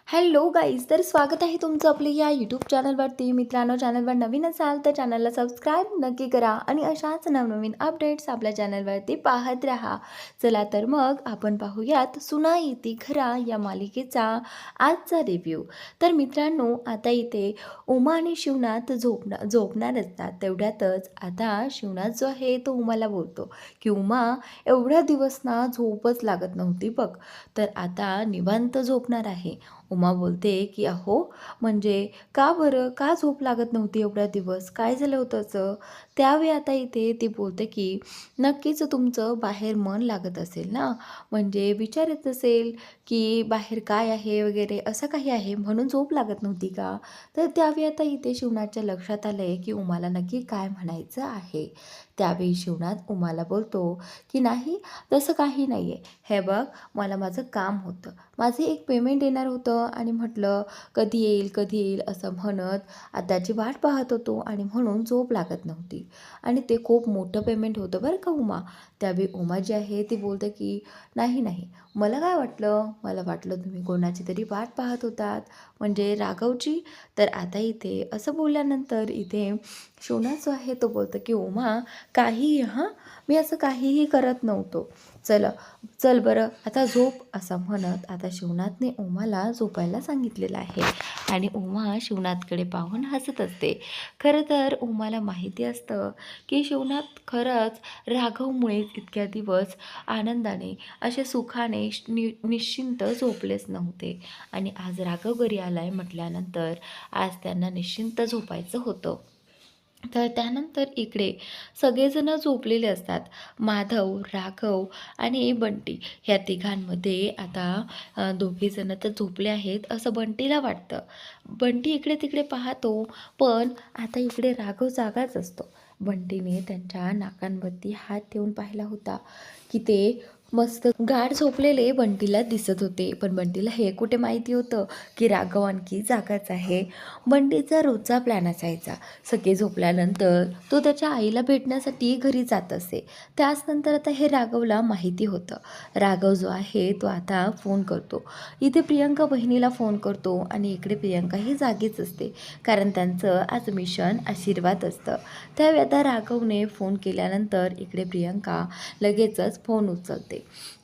Hello guys, तर स्वागत आहे तुमचं आपल्या या यूट्यूब चॅनलवरती. मित्रांनो, चॅनलवर नवीन असाल तर चॅनलला सबस्क्राईब नक्की करा आणि अशाच नवनवीन अपडेट्स आपल्या चॅनलवरती पाहत राहा. चला तर मग आपण पाहूयात सुना येती घरा या मालिकेचा आजचा रिव्ह्यू. तर मित्रांनो, आता इथे उमा आणि शिवनाथ झोपणार असतात. तेवढ्यातच आता शिवनाथ जो आहे तो उमाला बोलतो की उमा, एवढ्या दिवस ना झोपच लागत नव्हती बघ, तर आता निवांत झोपणार आहे. उमा बोलते की अहो, म्हणजे का बरं, का झोप लागत नव्हती एवढ्या दिवस, काय झालं होतं असं? त्यावेळी आता इथे ती बोलते की नक्कीच तुमचं बाहेर मन लागत असेल ना, म्हणजे विचार येत असेल की बाहेर काय आहे वगैरे, असं काही आहे म्हणून झोप लागत नव्हती का? तर त्यावेळी आता इथे शिवनाथच्या लक्षात आलं आहे की उमाला नक्की काय म्हणायचं आहे. त्यावेळी शिवनाथ उमाला बोलतो की नाही, तसं काही नाही आहे. हे बघ, मला माझं काम होतं, माझे एक पेमेंट येणार होतं आणि म्हटलं कधी येईल कधी येईल असं म्हणत त्याची वाट पाहत होतो आणि म्हणून झोप लागत नव्हती. आणि ते खूप मोठं पेमेंट होतं बरं का उमा. त्यावेळी उमा जी आहे ती बोलते की नाही नाही, मला काय वाटलं, मला वाटलं तुम्ही कोणाची तरी वाट पाहत होतात, म्हणजे राघवची. तर आता इथे असं बोलल्यानंतर इथे शोना जो आहे तो बोलतो की उमा, काहीही, हां, मी असं काहीही करत नव्हतो. चल बरं आता झोप, असं म्हणत आता शिवनाथने उमाला झोपायला सांगितलेलं आहे. आणि उमा शिवनाथकडे पाहून हसत असते. खरं तर उमाला माहिती असतं की शिवनाथ खरंच राघवमुळेच इतक्या दिवस आनंदाने, असे सुखाने निश्चिंत झोपलेच नव्हते. आणि आज राघव घरी आलाय म्हटल्यानंतर आज त्यांना निश्चिंत झोपायचं होतं. तर त्यानंतर इकडे सगळेजण झोपलेले असतात. माधव, राघव आणि बंटी ह्या तिघांमध्ये आता दोघेजणं तर झोपले आहेत असं बंटीला वाटतं. बंटी इकडे तिकडे पाहतो, पण आता इकडे राघव जागाच असतो. बंटीने त्यांच्या नाकांवरती हात ठेवून पाहिला होता की ते मस्त गाढ झोपलेले बंटीला दिसत होते. पण बंटीला हे कुठे माहिती होतं की राघव आणखी जागाच आहे. बंटीचा रोजचा प्लॅन असायचा, सगळे झोपल्यानंतर तो त्याच्या आईला भेटण्यासाठी घरी जात असे. त्याचनंतर आता हे राघवला माहिती होतं. राघव जो आहे तो आता फोन करतो. इथे प्रियंका बहिणीला फोन करतो आणि इकडे प्रियंकाही जागीच असते, कारण त्यांचं आज मिशन आशीर्वाद असतं. त्यावेळी आता राघवने फोन केल्यानंतर इकडे प्रियंका लगेचच फोन उचलते.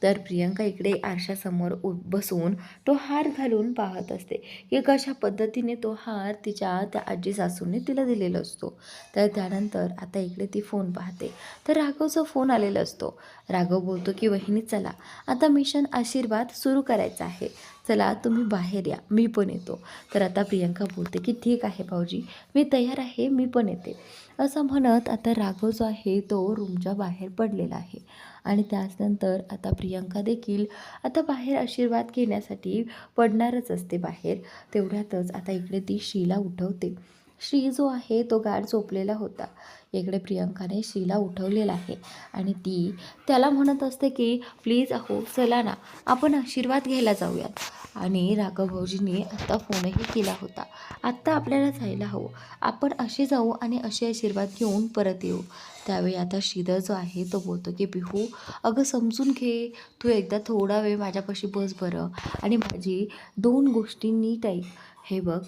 तर प्रियंका इकडे आरशासमोर बसून तो हार घालून पाहत असते की कशा पद्धतीने तो हार तिच्या त्या आजी सासूने तिला दिलेला असतो. तर त्यानंतर आता इकडे ती फोन पाहते, तर राघवचा फोन आलेला असतो. राघव बोलतो की वहिनी चला, आता मिशन आशीर्वाद सुरू करायचा आहे, चला तुम्ही बाहेर या, मी पण येतो. तर आता प्रियंका बोलते की ठीक आहे भाऊजी, मी तयार आहे, मी पण येते. असं म्हणत आता राघव जो आहे तो रूमच्या बाहेर पडलेला आहे. आणि त्याचनंतर आता प्रियंका देखील आता बाहेर आशीर्वाद घेण्यासाठी पडणारच असते बाहेर. तेवढ्यातच आता इकडे ती श्रीला उठवते. श्री जो आहे तो गाढ झोपलेला होता. इकडे प्रियंकाने श्रीला उठवलेला आहे आणि ती त्याला म्हणत असते की प्लीज अहो चला ना, आपण आशीर्वाद घ्यायला जाऊयात. आणि राघव भाऊजींनी आत्ता फोनही केला होता, आत्ता आपल्याला जायला हवं, आपण असे जाऊ आणि असे आशीर्वाद घेऊन परत येऊ. त्यावेळी आता श्रीधर जो आहे तो बोलतो की बिहू, अगं समजून घे, तू एकदा थोडा वेळ माझ्यापाशी बस बरं, आणि माझी 2 गोष्टी नीट ऐक. हे बघ,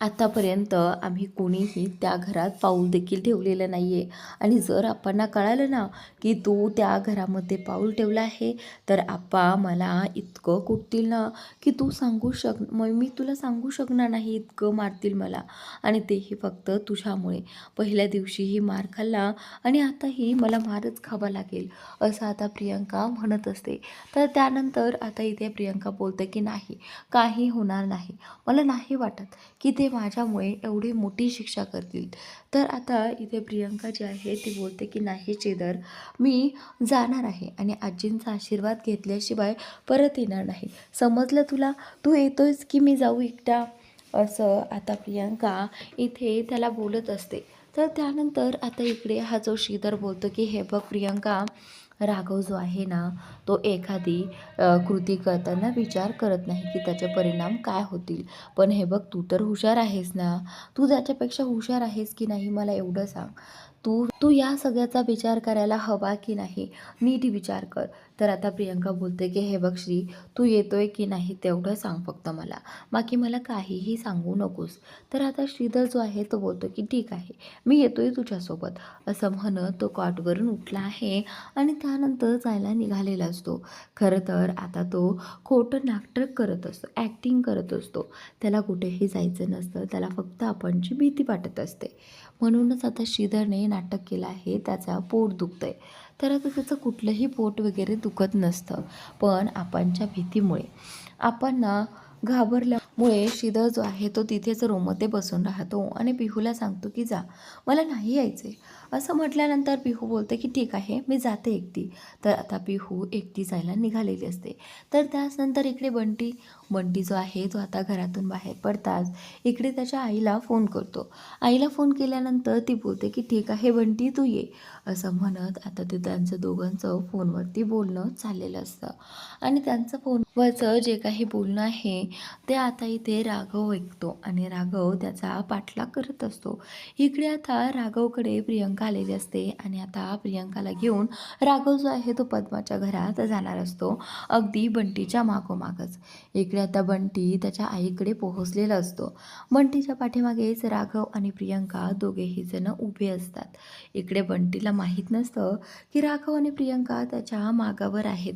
आत्तापर्यंत आम्ही कोणीही त्या घरात पाऊल देखील ठेवलेलं नाही आहे, आणि जर आप्पांना कळालं ना की तू त्या घरामध्ये पाऊल ठेवलं आहे, तर आप्पा मला इतकं कुटतील ना की तू मी तुला सांगू शकणार नाही, इतकं मारतील मला. आणि तेही फक्त तुझ्यामुळे. पहिल्या दिवशीही मार खाल्ला आणि आताही मला मारच खावा लागेल, असं आता प्रियंका म्हणत असते. तर त्यानंतर आता इथे प्रियंका बोलते की नाही, काही होणार नाही, मला नाही वाटत की ते माझ्यामुळे एवढी मोठी शिक्षा करतील. तर आता इथे प्रियंका जी आहे ती बोलते की नाही श्रीधर, मी जाणार आहे आणि आजींचा आशीर्वाद घेतल्याशिवाय परत येणार नाही, समजलं तुला? तू येतोयस की मी जाऊ एकटा, असं आता प्रियंका इथे त्याला बोलत असते. तर त्यानंतर आता इकडे हा जो श्रीधर बोलतो की हे बघ प्रियंका, राघव जो आहे ना तो एखादी कृती करताना विचार करत नाही की त्याचे परिणाम काय होतील. पण हे बघ, तू तर हुशार आहेस ना, तू त्याच्यापेक्षा हुशार आहेस की नाही मला एवढं सांग. तू तू या सगळ्याचा विचार करायला हवा की नाही, नीट विचार कर. तर आता प्रियंका बोलते की हे बघ श्री, तू येतोय की नाही तेवढं सांग फक्त मला, बाकी मला काहीही सांगू नकोस. तर आता श्रीधर जो आहे तो बोलतो की ठीक आहे, मी येतोय तुझ्यासोबत, असं म्हणत तो कॉटवरून उठला आहे आणि त्यानंतर जायला निघालेला असतो. खरं तर आता तो खोटं नाटक करत असतो, ॲक्टिंग करत असतो. त्याला कुठेही जायचं नसतं, त्याला फक्त आपणची भीती वाटत असते. म्हणूनच आता श्रीधरने नाटक केलं आहे, त्याचा पोट दुखतंय. तर आता त्याचं कुठलंही पोट वगैरे दुखत नसतं, पण आपणच्या भीतीमुळे, आपण ना घाबरल्यामुळे श्रीधर जो आहे तो तिथेच रूममध्ये बसून राहतो आणि पिहूला सांगतो की जा, मला नाही यायचे. असं म्हटल्यानंतर पिहू बोलते की ठीक आहे, मी जाते एकटी. तर आता पिहू एकटी जायला निघालेली असते. तर त्यानंतर इकडे बंटी बंटी जो आहे तो आता घरातून बाहेर पडताच इकडे त्याच्या आईला फोन करतो. आईला फोन केल्यानंतर ती बोलते की ठीक आहे बंटी, तू ये, असं म्हणत आता ते त्यांचं दोघांचं फोनवरती बोलणं चाललेलं असतं. आणि त्यांचं फोनवरचं जे काही बोलणं आहे ते आता इथे राघव ऐकतो आणि राघव त्याचा पाठलाग करत असतो. इकडे आता राघवकडे प्रियंका आलेली असते आणि आता प्रियंकाला घेऊन राघव जो आहे तो पद्माच्या घरात जाणार असतो, अगदी बंटीच्या मागोमागच. इकडे आता बंटी त्याच्या आईकडे पोहोचलेला असतो. बंटीच्या पाठीमागेच राघव आणि प्रियंका दोघेही जण उभे असतात. इकडे बंटीला माहीत नसतं की राघव आणि प्रियंका त्याच्या मागावर आहेत.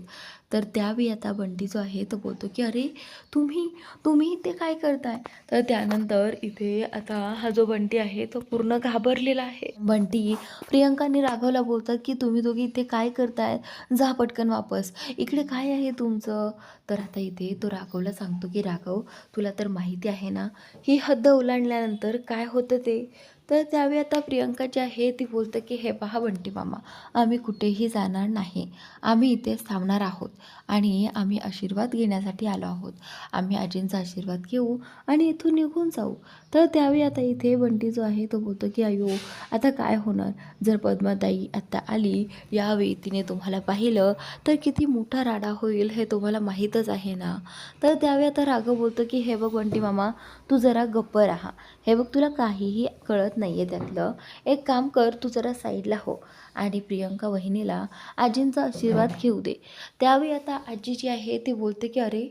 तर त्यावेळी आता बंटी जो आहे तो बोलतो की अरे, तुम्ही तुम्ही इथे काय करताय? तर त्यानंतर इथे आता हा जो बंटी आहे तो पूर्ण घाबरलेला आहे. बंटी प्रियंका आणि राघवला बोलतात की तुम्ही दोघी इथे काय करताय? जा पटकन वापस, इकडे काय आहे तुमचं? तर आता इथे तो राघवला सांगतो की राघव, तुला तर माहिती आहे ना ही हद्द ओलांडल्यानंतर काय होतं ते. तर त्यावेळी आता प्रियंका जी आहे ती बोलतं की हे पहा बंटी मामा, आम्ही कुठेही जाणार नाही, आम्ही इथेच थांबणार आहोत आणि आम्ही आशीर्वाद घेण्यासाठी आलो आहोत. आम्ही आजींचा आशीर्वाद घेऊ आणि इथून निघून जाऊ. तर त्यावेळी आता इथे बंटी जो आहे तो बोलतो की अयो, आता काय होणार? जर पद्माताई आत्ता आली, यावेळी तिने तुम्हाला पाहिलं तर किती मोठा राडा होईल हे तुम्हाला माहीतच आहे ना. तर त्यावेळी आता राघव बोलतो की हे बघ बंटी मामा, तू जरा गप्प राहा. हे बघ, तुला काहीही कळत नाही आहे त्यातलं. एक काम कर, तू जरा साईडला हो आणि प्रियंका वहिनीला आजींचा आशीर्वाद घेऊ दे. त्यावेळी आता आजी जी आहे ती बोलते की अरे,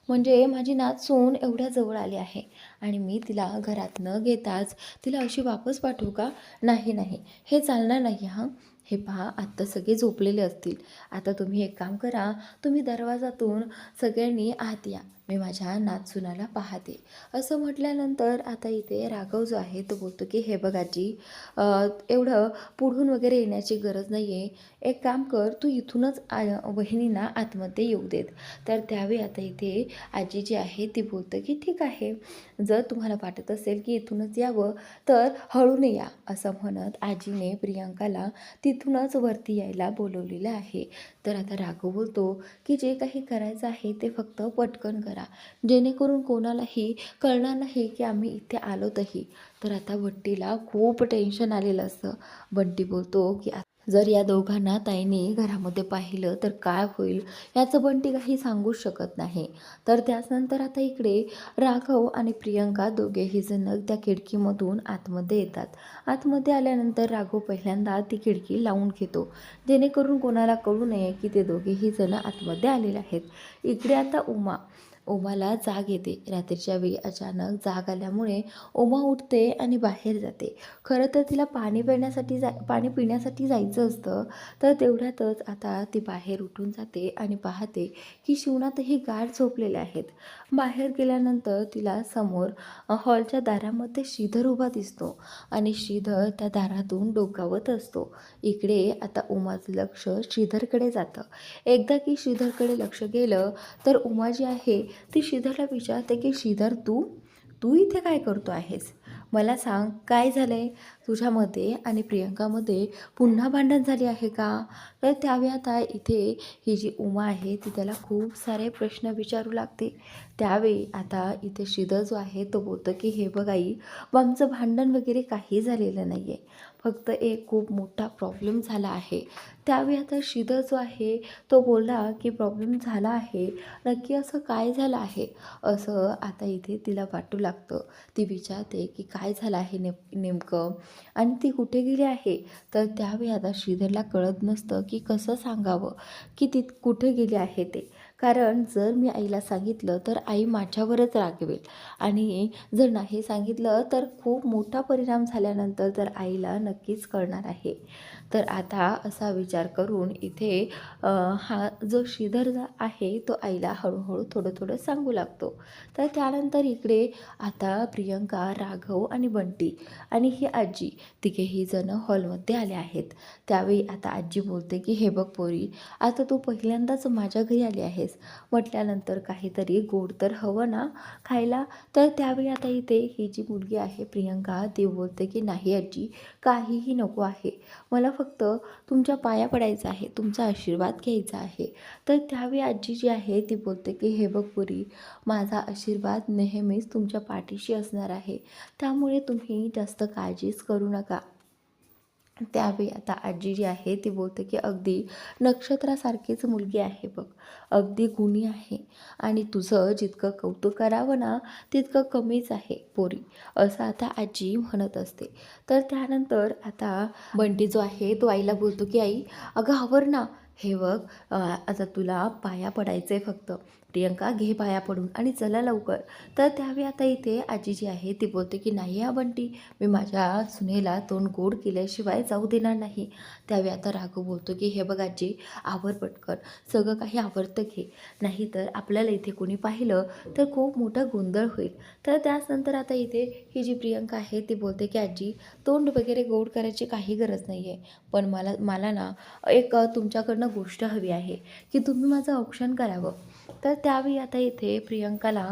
म्हणजे माझी नात सून एवढ्या जवळ आली आहे आणि मी तिला घरात न घेताच तिला अशी वापस पाठवू का? नाही नाही, हे चालणार नाही हां. हे पहा, आत्ता सगळे झोपलेले असतील. आता तुम्ही एक काम करा, तुम्ही दरवाजातून सगळ्यांनी आत या, मी माझ्या नातसूनाला पाहते. असं म्हटल्यानंतर आता इथे राघव जो आहे तो बोलतो की हे बघ आजी, एवढं पुढून वगैरे येण्याची गरज नाही आहे. एक काम कर, तू इथूनच वहिनींना आतमध्ये येऊ देत. तर त्यावेळी आता इथे आजी जी आहे ती बोलतं की ठीक आहे, जर तुम्हाला वाटत असेल की इथूनच यावं तर हळून या, असं म्हणत आजीने प्रियंकाला तिथूनच वरती यायला बोलवलेलं आहे. तर आता राघव बोलतो की जे काही करायचं आहे ते फक्त पटकन करा, जेणेकरून कोणालाही कळणार नाही की आम्ही इथे आलोतही. तर आता बंटीला खूप टेन्शन आलेलं असतं. बंटी बोलतो की जर या दोघांना ताईने घरामध्ये पाहिलं तर काय होईल, याचं बंटी काही सांगूच शकत नाही. तर त्यानंतर आता इकडे राघव आणि प्रियंका दोघेही जण त्या खिडकीमधून आतमध्ये येतात. आतमध्ये आल्यानंतर राघव पहिल्यांदा ती खिडकी लावून घेतो, जेणेकरून कोणाला कळू नये की ते दोघेही जण आतमध्ये आलेले आहेत. इकडे आता उमाला जाग येते. रात्रीच्या वेळी अचानक जाग आल्यामुळे उमा उठते आणि बाहेर जाते. खरं तर तिला पाणी पिण्यासाठी जायचं असतं. तर तेवढ्यातच आता ती बाहेर उठून जाते आणि पाहते की शिवनाथही गाढ झोपलेले आहेत. बाहेर गेल्यानंतर तिला समोर हॉलच्या दारामध्ये श्रीधर उभा दिसतो आणि श्रीधर त्या दारातून डोकावत असतो. इकडे आता उमाचं लक्ष श्रीधरकडे जातं. एकदा की श्रीधरकडे लक्ष गेलं तर उमा जी आहे ती श्रीधरला विचारते की श्रीधर, तू तू इथे काय करतो आहेस? मला सांग, काय झालं आहे तुझ्यामध्ये आणि प्रियंकामध्ये? पुन्हा भांडण झाली आहे का? तर त्यावेळी आता इथे ही जी उमा आहे ती त्याला खूप सारे प्रश्न विचारू लागते. त्यावेळी आता इथे श्रीधर जो आहे तो बोलतो की हे बघ आई, आमचं भांडण वगैरे काही झालेलं नाही आहे, फक्त एक खूप मोठा प्रॉब्लेम झाला आहे. त्यावेळी आता श्रीधर जो आहे तो बोलला की प्रॉब्लेम झाला आहे, नक्की असं काय झालं आहे? असं आता इथे तिला वाटू लागतं. ती विचारते की काय झालं आहे नेमकं? आणि ती कुठे गेली आहे. तर त्यावेळी आता श्रीधरला कळत नसतं की कसं सांगावं की ती कुठे गेली आहे ते. कारण जर मी आईला सांगितलं तर आई माझ्यावरच रागवेल आणि जर नाही सांगितलं तर खूप मोठा परिणाम झाल्यानंतर तर आईला नक्कीच कळणार आहे. तर आता असा विचार करून इथे हा जो श्रीधर आहे तो आईला हळूहळू थोडं थोडं सांगू लागतो. तर त्यानंतर इकडे आता प्रियंका, राघव आणि बंटी आणि ही आजी तिघेही जण हॉलमध्ये आले आहेत. त्यावेळी आता आजी बोलते की हे बघ पोरी, आता तू पहिल्यांदाच माझ्या घरी आली आहेस म्हटल्यानंतर काहीतरी गोड तर हवं ना खायला. तर त्यावेळी आता इथे ही जी मुलगी आहे प्रियंका ती बोलते की नाही आजी, काहीही नको आहे, मला फक्त तुमच्या पाया पडायचं आहे, तुमचा आशीर्वाद घ्यायचा आहे. तर त्यावेळी आजी जी आहे ती बोलते की हे बघ पोरी, माझा आशीर्वाद नेहमीच तुमच्या पाठीशी असणार आहे, त्यामुळे तुम्ही जास्त काळजीच करू नका. त्यावेळी आता आजी जी आहे ती बोलते की अगदी नक्षत्रासारखीच मुलगी आहे बघ, अगदी गुणी आहे आणि तुझं जितकं कौतुक करावं ना तितकं कमीच आहे पोरी, असं आता आजी म्हणत असते. तर त्यानंतर आता बंटी जो आहे तो आईला बोलतो की आई, अगं आवर ना, हे बघ आता तुला पाया पडायचं आहे फक्त, प्रियंका घे पाया पडून आणि चला लवकर. तर त्यावेळी आता इथे आजी जी आहे ती बोलते की नाही हा बंटी, मी माझ्या सुनेला तोंड गोड केल्याशिवाय जाऊ देणार नाही. त्यावेळी आता राघव बोलतो की हे बघ आजी, आवर पटकन, सगळं काही आवरतं घे, नाहीतर आपल्याला इथे कोणी पाहिलं तर खूप मोठा गोंधळ होईल. तर त्याचनंतर आता इथे ही जी प्रियंका आहे ती बोलते की आजी, तोंड वगैरे गोड करायची काही गरज नाही आहे, पण मला मला ना एक तुमच्याकडनं गोष्ट हवी आहे की तुम्ही माझं औक्षण करावं. तर त्यावेळी आता इथे प्रियंकाला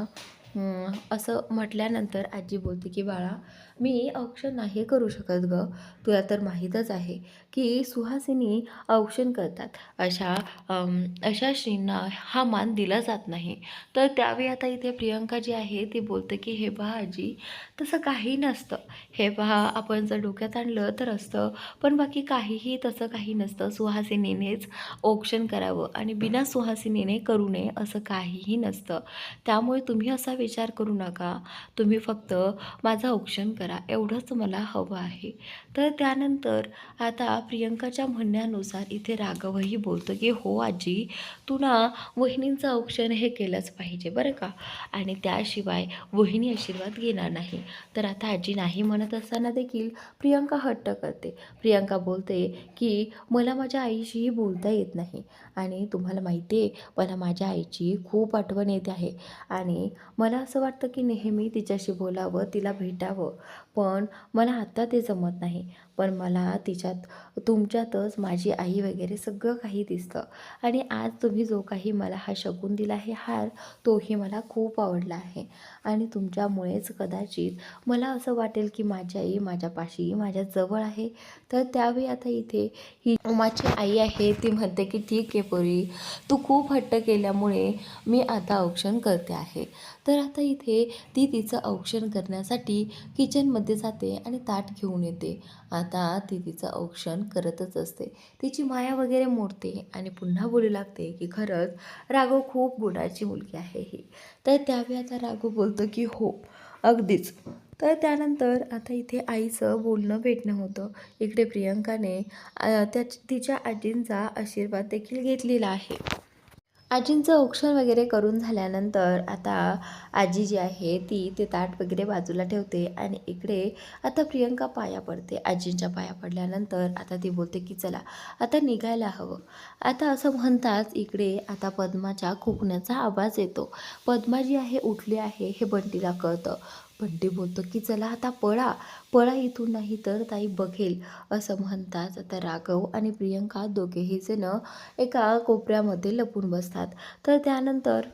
असं म्हटल्यानंतर आजी बोलते की बाळा, मी औक्षण नाही करू शकत गं, तुला तर माहीतच आहे की सुहासिनी औक्षण करतात, अशा स्त्रींना हा मान दिला जात नाही. तर त्यावेळी आता इथे प्रियंका जी आहे ती बोलते की हे पहा आजी, तसं काही नसतं, हे पहा आपण जर डोक्यात आणलं तर असतं, पण बाकी काहीही तसं काही नसतं, सुहासिनीनेच औक्षण करावं आणि बिना सुहासिनीने करू नये असं काहीही नसतं. त्यामुळे तुम्ही असा विचार करू नका, तुम्ही फक्त माझं औक्षण करा, एवढंच मला हवं आहे. तर त्यानंतर आता प्रियंकाच्या म्हणण्यानुसार इथे राघवही बोलतो की हो आजी, तू ना वहिनींचं औक्षण हे केलंच पाहिजे बरं का, आणि त्याशिवाय वहिनी आशीर्वाद घेणार नाही. तर आता आजी नाही म्हणत असताना देखील प्रियंका हट्ट करते. प्रियंका बोलते की मला माझ्या आईशीही बोलता येत नाही आणि तुम्हाला माहिती आहे, मला माझ्या आईची खूप आठवण येते आहे आणि मला असं वाटतं की नेहमी तिच्याशी बोलावं, तिला भेटावं, पण मला आत्ता ते जमत नाही. पण मला तुमच्यातच माझी आई वगैरे सगळं काही दिसतं आणि आज तुम्ही जो काही मला हा शगुन दिला आहे हार, तोही मला खूप आवडला आहे आणि तुमच्यामुळेच कदाचित मला असं वाटेल की माझी आई माझ्यापाशी माझ्याजवळ आहे. तर त्यावेळी आता इथे ही माझी आई आहे ती म्हणते की ठीक आहे पोरी, तू खूप हट्ट केल्यामुळे मी आता औक्षण करते आहे. तर आता इथे ती तिचं औक्षण करण्यासाठी किचनमध्ये जाते आणि ताट घेऊन येते. आता ती तिचं औक्षण करतच असते, तिची माया वगैरे मोडते आणि पुन्हा बोलू लागते की खरंच राघव खूप गुणाची मुलगी आहे ही. तर त्यावेळी आता राघव बोलतो की हो अगदीच. तर त्यानंतर आता इथे आईचं बोलणं भेटणं होतं. इकडे प्रियंकाने तिच्या आजींचा आशीर्वाद देखील घेतलेला आहे. आजींचं औक्षण वगैरे करून झाल्यानंतर आता आजी जी आहे ती ते ताट वगैरे बाजूला ठेवते आणि इकडे आता प्रियंका पाया पडते. आजींच्या पाया पडल्यानंतर आता ती बोलते की चला आता निघायला हवं. आता असं म्हणताच इकडे आता पद्माच्या खुकण्याचा आवाज येतो. पद्मा जी आहे उठली आहे हे बंटीला कळतं. बंटी बोलतो की चला आता पळा, पळा इथून, नाही तर ताई बघेल. असं म्हणताच आता राघव आणि प्रियंका दोघेही जण एका कोपऱ्यामध्ये लपून बसतात. तर त्यानंतर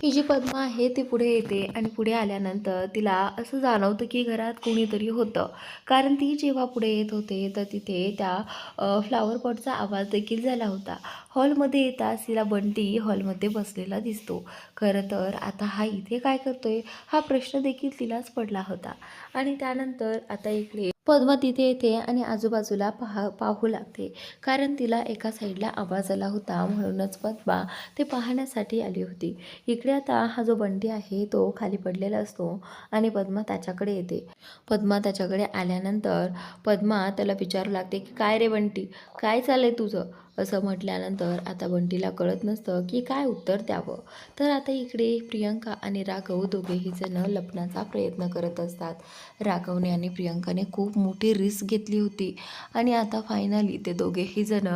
ही जी पद्मा आहे ती पुढे येते आणि पुढे आल्यानंतर तिला असं जाणवतं की घरात कोणीतरी होतं, कारण ती जेव्हा पुढे येत होते तर तिथे त्या फ्लावर पॉटचा आवाज देखील झाला होता. हॉलमध्ये येताच तिला बंटी हॉलमध्ये बसलेला दिसतो. खरं तर आता हा इथे काय करतोय हा प्रश्न देखील तिलाच पडला होता. आणि त्यानंतर आता इकडे पद्मा तिथे येते आणि आजूबाजूला पाहू लागते, कारण तिला एका साईडला आवाज आला होता, म्हणूनच पद्मा ते पाहण्यासाठी आली होती. इकडे आता हा जो बंटी आहे तो खाली पडलेला असतो आणि पद्मा त्याच्याकडे येते. पद्मा त्याच्याकडे आल्यानंतर पद्मा त्याला विचारू लागते की काय रे बंटी, काय चाललंय तुझं, असं म्हटल्यानंतर आता बंटीला कळत नसतं की काय उत्तर द्यावं. तर आता इकडे प्रियंका आणि राघव दोघेही जण लपण्याचा प्रयत्न करत असतात. राघवने आणि प्रियंकाने खूप मोठी रिस्क घेतली होती आणि आता फायनली ते दोघेही जण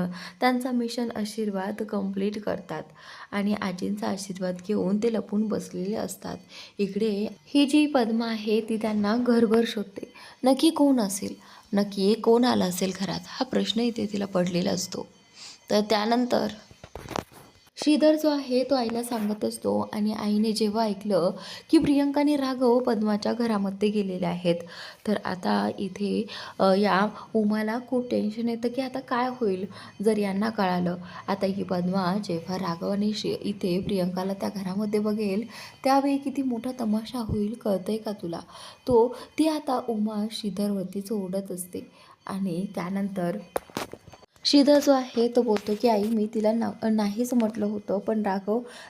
त्यांचा मिशन आशीर्वाद कंप्लीट करतात आणि आजींचा आशीर्वाद घेऊन ते लपून बसलेले असतात. इकडे ही जी पद्मा आहे ती त्यांना घरभर शोधते. नक्की कोण असेल, नक्की कोण आला असेल घरात, हा प्रश्न इथे तिला पडलेला असतो. तर त्यानंतर श्रीधर जो आहे तो आईला सांगत असतो आणि आईने जेव्हा ऐकलं की प्रियंका आणि राघव पद्माच्या घरामध्ये गेलेले आहेत, तर आता इथे या उमाला खूप टेन्शन येतं की आता काय होईल जर यांना कळालं. आता ही पद्मा जेव्हा राघव आणि इथे प्रियंकाला त्या घरामध्ये बघेल त्यावेळी किती मोठा तमाशा होईल कळतंय का तुला. ती आता उमा श्रीधरवरतीच ओढत असते आणि त्यानंतर श्रीधर जो आहे तो बोलतो की आई मी तिला नाहीच म्हटलं होतं, पण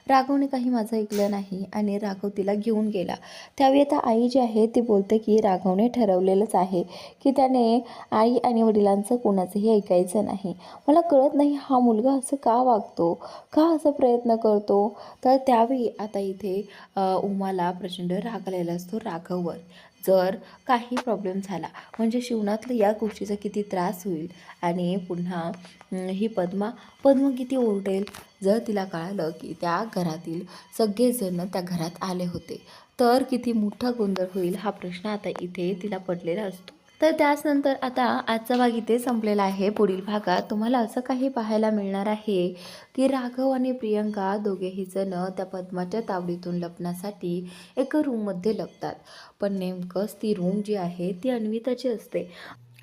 राघवने काही माझं ऐकलं नाही आणि राघव तिला घेऊन गेला. त्यावेळी आता आई जी आहे ती बोलते की राघवने ठरवलेलंच आहे की त्याने आई आणि वडिलांचं कोणाचंही ऐकायचं नाही. मला कळत नाही हा मुलगा असं का वागतो, का असं प्रयत्न करतो. तर त्यावेळी आता इथे उमाला प्रचंड राग आलेला असतो राघववर. जर काही प्रॉब्लेम झाला म्हणजे शिवनातलं या गोष्टीचा किती त्रास होईल आणि पुन्हा ही पद्मा किती ओरडेल जर तिला कळालं की त्या घरातील सगळेजण त्या घरात आले होते, तर किती मोठा गोंधळ होईल हा प्रश्न आता इथे तिला पडलेला असतो. तर त्याचनंतर आता आजचा भाग इथे संपलेला आहे. पुढील भागात तुम्हाला असं काही पाहायला मिळणार आहे की राघव आणि प्रियंका दोघेही जण त्या पद्माच्या तावडीतून लपण्यासाठी एका रूममध्ये लपतात. पण नेमकंच ती रूम जी आहे ती अन्विताची असते.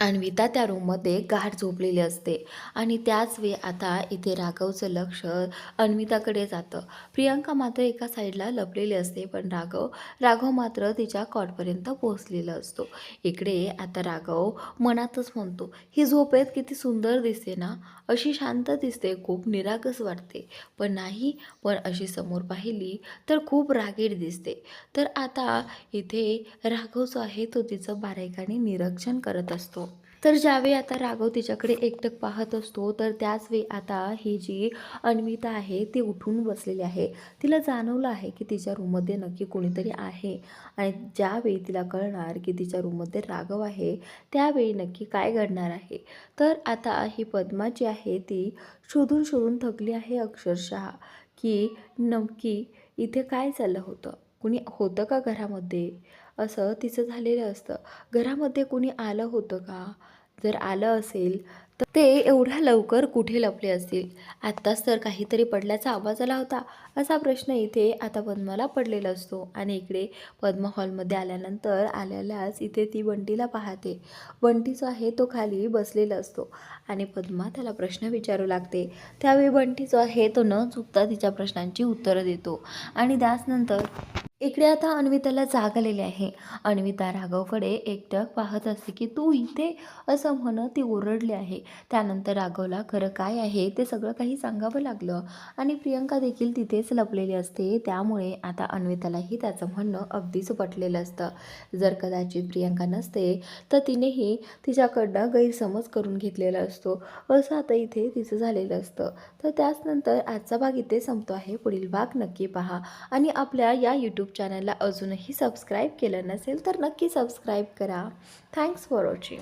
अन्विता त्या रूममध्ये गाढ झोपलेली असते आणि त्याच वेळी आता इथे राघवचं लक्ष अन्विताकडे जातं. प्रियंका मात्र एका साईडला लपलेली असते, पण राघव मात्र तिच्या कॉटपर्यंत पोहोचलेला असतो. इकडे आता राघव मनातच म्हणतो ही झोपेत किती सुंदर दिसते ना, अशी शांत दिसते, खूप निरागस वाटते, पण नाही, पण अशी समोर पाहिली तर खूप रागीट दिसते. तर आता इथे राघव जो आहे तो तिचं बारीकाईने निरीक्षण करत असतो. तर ज्यावेळी आता राघव तिच्याकडे एकटक पाहत असतो, तर त्याच वेळी आता ही जी अन्विता आहे ती उठून बसलेली आहे. तिला जाणवलं आहे की तिच्या रूममध्ये नक्की कोणीतरी आहे आणि ज्यावेळी तिला कळणार की तिच्या रूममध्ये राघव आहे त्यावेळी नक्की काय घडणार आहे. तर आता ही पद्मा जी आहे ती शोधून शोधून थकली आहे अक्षरशः, की नक्की इथे काय चाललं होतं, कुणी होतं का घरामध्ये, असं तिचं झालेलं असतं. घरामध्ये कोणी आलं होतं का, जर आलं असेल तर ते एवढ्या लवकर कुठे लपले असतील, आत्ताच तर काहीतरी पडल्याचा आवाज आला होता, असा प्रश्न इथे आता पद्माला पडलेला असतो. आणि इकडे पद्मा हॉलमध्ये आल्यालाच इथे ती बंटीला पाहते. बंटी जो आहे तो खाली बसलेला असतो आणि पद्मा त्याला प्रश्न विचारू लागते. त्यावेळी बंटी जो आहे तो न चुकता तिच्या प्रश्नांची उत्तरं देतो आणि त्याचनंतर इकडे आता अन्विताला जाग आलेली आहे. अन्विता राघवकडे एकटक पाहत असते की तू इथे, असं म्हणत ती ओरडली आहे. त्यानंतर राघवला खरं काय आहे ते सगळं काही सांगावं लागलं आणि प्रियंका देखील तिथेच लपलेली असते. त्यामुळे आता अन्वितालाही त्याचं म्हणणं अगदीच पटलेलं असतं. जर कदाचित प्रियंका नसते तर तिनेही तिच्याकडनं गैरसमज करून घेतलेला असतो, असं आता इथे तिचं झालेलं असतं. तर त्याचनंतर आजचा भाग इथे संपतो आहे. पुढील भाग नक्की पहा आणि आपल्या या यूट्यूब चॅनलला अजूनही सबस्क्राईब केलं नसेल तर नक्की सबस्क्राईब करा. Thanks for watching.